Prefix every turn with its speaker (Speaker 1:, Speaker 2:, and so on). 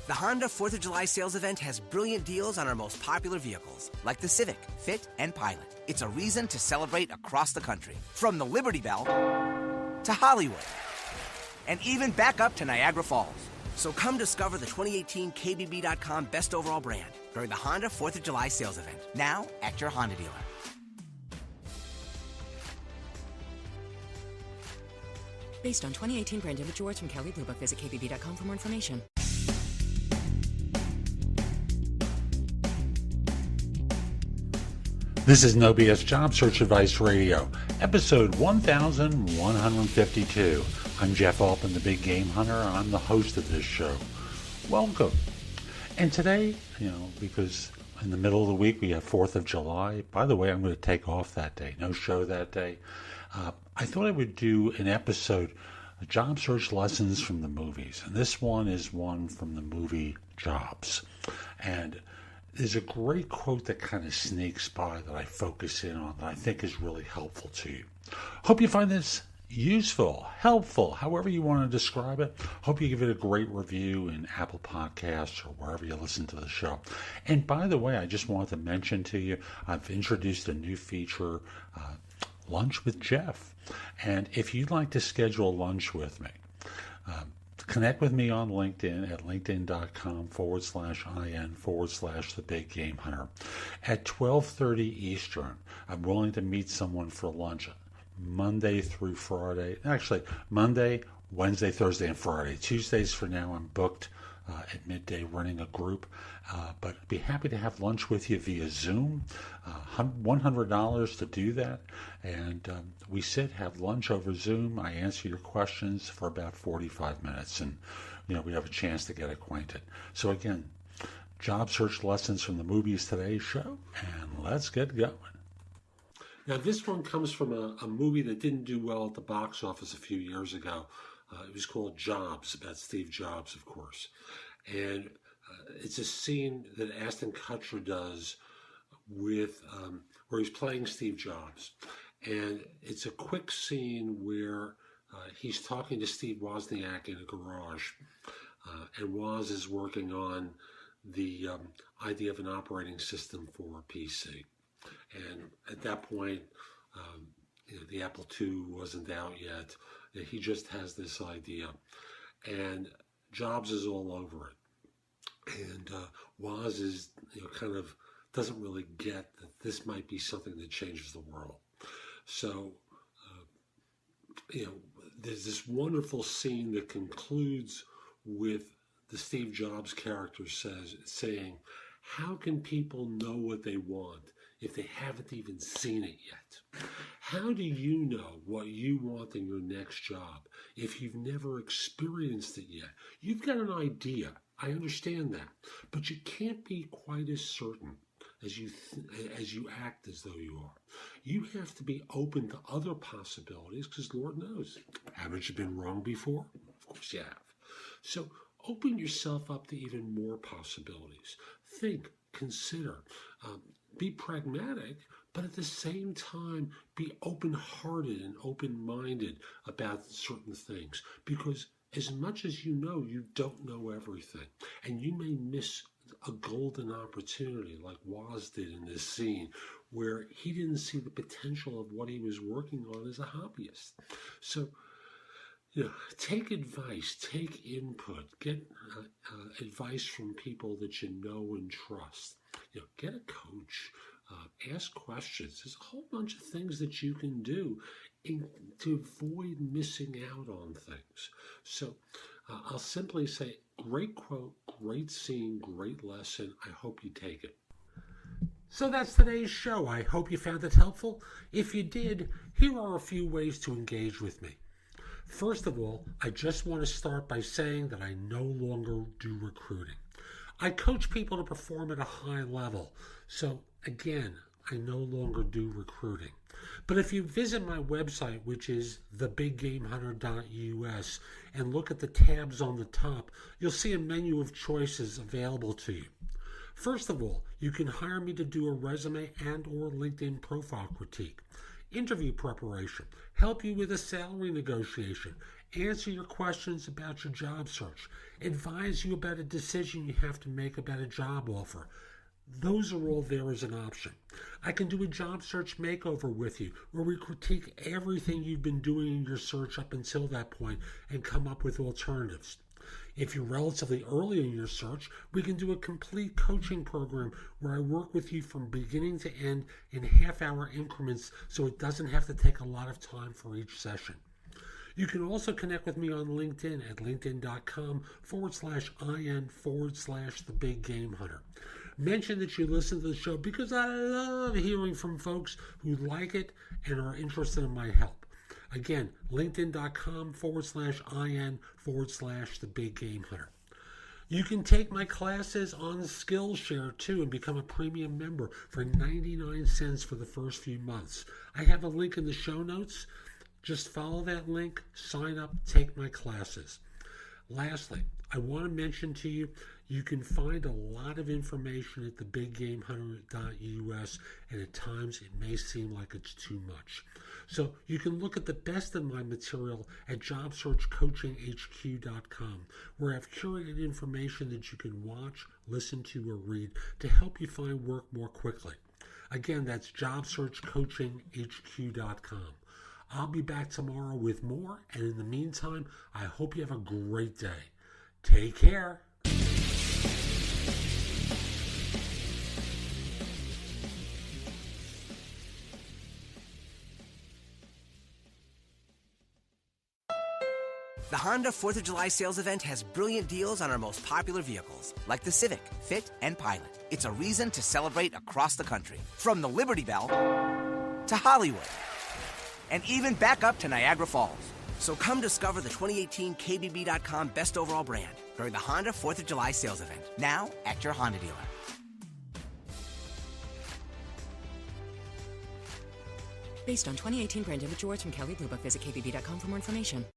Speaker 1: The Honda 4th of July sales event has brilliant deals on our most popular vehicles, like the Civic, Fit, and Pilot. It's a reason to celebrate across the country, from the Liberty Bell to Hollywood, and even back up to Niagara Falls. So come discover the 2018 KBB.com Best Overall Brand during the Honda 4th of July sales event, now at your Honda dealer.
Speaker 2: Based on 2018 brand image awards from Kelley Blue Book, visit KBB.com for more information.
Speaker 3: This is No BS Job Search Advice Radio, episode 1152. I'm Jeff Altman, the Big Game Hunter. I'm the host of this show. Welcome. And today, because in the middle of the week we have 4th of July. By the way, I'm going to take off that day. No show that day. I thought I would do an episode, Job Search Lessons from the Movies. And this one is one from the movie Jobs. And there's a great quote that kind of sneaks by that I focus in on that I think is really helpful to you. Hope you find this useful, helpful, however you want to describe it. Hope you give it a great review in Apple Podcasts or wherever you listen to the show. And by the way, I just wanted to mention to you, I've introduced a new feature, Lunch with Jeff. And if you'd like to schedule lunch with me, connect with me on LinkedIn at linkedin.com/IN/The Big Game Hunter. At 12:30 Eastern, I'm willing to meet someone for lunch Monday through Friday. Actually, Monday, Wednesday, Thursday, and Friday. Tuesdays for now, I'm booked at midday running a group. But I'd be happy to have lunch with you via Zoom. $100 to do that. And we sit, have lunch over Zoom. I answer your questions for about 45 minutes. And, we have a chance to get acquainted. So again, Job Search Lessons from the Movies today's show. And let's get going. Now, this one comes from a movie that didn't do well at the box office a few years ago. It was called Jobs, about Steve Jobs, of course. And it's a scene that Ashton Kutcher does with where he's playing Steve Jobs. And it's a quick scene where he's talking to Steve Wozniak in a garage. And Woz is working on the idea of an operating system for a PC. And at that point, the Apple II wasn't out yet. He just has this idea. And Jobs is all over it. And Woz is, kind of doesn't really get that this might be something that changes the world. So, there's this wonderful scene that concludes with the Steve Jobs character saying, how can people know what they want if they haven't even seen it yet? How do you know what you want in your next job if you've never experienced it yet? You've got an idea. I understand that. But you can't be quite as certain as you act as though you are. You have to be open to other possibilities because Lord knows, haven't you been wrong before? Of course you have. So open yourself up to even more possibilities. Think, consider, be pragmatic, but at the same time, be open-hearted and open-minded about certain things. Because as much as you don't know everything. And you may miss a golden opportunity like Woz did in this scene, where he didn't see the potential of what he was working on as a hobbyist. So, take advice, take input, get advice from people that you know and trust. Get a coach, ask questions. There's a whole bunch of things that you can do to avoid missing out on things. So I'll simply say, great quote, great scene, great lesson. I hope you take it. So that's today's show. I hope you found it helpful. If you did, here are a few ways to engage with me. First of all, I just want to start by saying that I no longer do recruiting. I coach people to perform at a high level. So again, I no longer do recruiting. But if you visit my website, which is thebiggamehunter.us, and look at the tabs on the top, you'll see a menu of choices available to you. First of all, you can hire me to do a resume and or LinkedIn profile critique, interview preparation, help you with a salary negotiation, answer your questions about your job search, advise you about a decision you have to make about a job offer. Those are all there as an option. I can do a job search makeover with you where we critique everything you've been doing in your search up until that point and come up with alternatives. If you're relatively early in your search, we can do a complete coaching program where I work with you from beginning to end in half-hour increments so it doesn't have to take a lot of time for each session. You can also connect with me on LinkedIn at linkedin.com/IN/The Big Game Hunter. Mention that you listen to the show because I love hearing from folks who like it and are interested in my help. Again, linkedin.com/IN/The Big Game Hunter. You can take my classes on Skillshare too and become a premium member for 99 cents for the first few months. I have a link in the show notes. Just follow that link, sign up, take my classes. Lastly, I want to mention to you, you can find a lot of information at thebiggamehunter.us, and at times it may seem like it's too much. So you can look at the best of my material at jobsearchcoachinghq.com, where I've curated information that you can watch, listen to, or read to help you find work more quickly. Again, that's jobsearchcoachinghq.com. I'll be back tomorrow with more, and in the meantime, I hope you have a great day. Take care.
Speaker 1: The Honda 4th of July sales event has brilliant deals on our most popular vehicles, like the Civic, Fit, and Pilot. It's a reason to celebrate across the country, from the Liberty Bell to Hollywood, and even back up to Niagara Falls. So come discover the 2018 KBB.com Best Overall Brand during the Honda 4th of July sales event, now at your Honda dealer.
Speaker 2: Based on 2018 brand image awards from Kelley Blue Book, visit KBB.com for more information.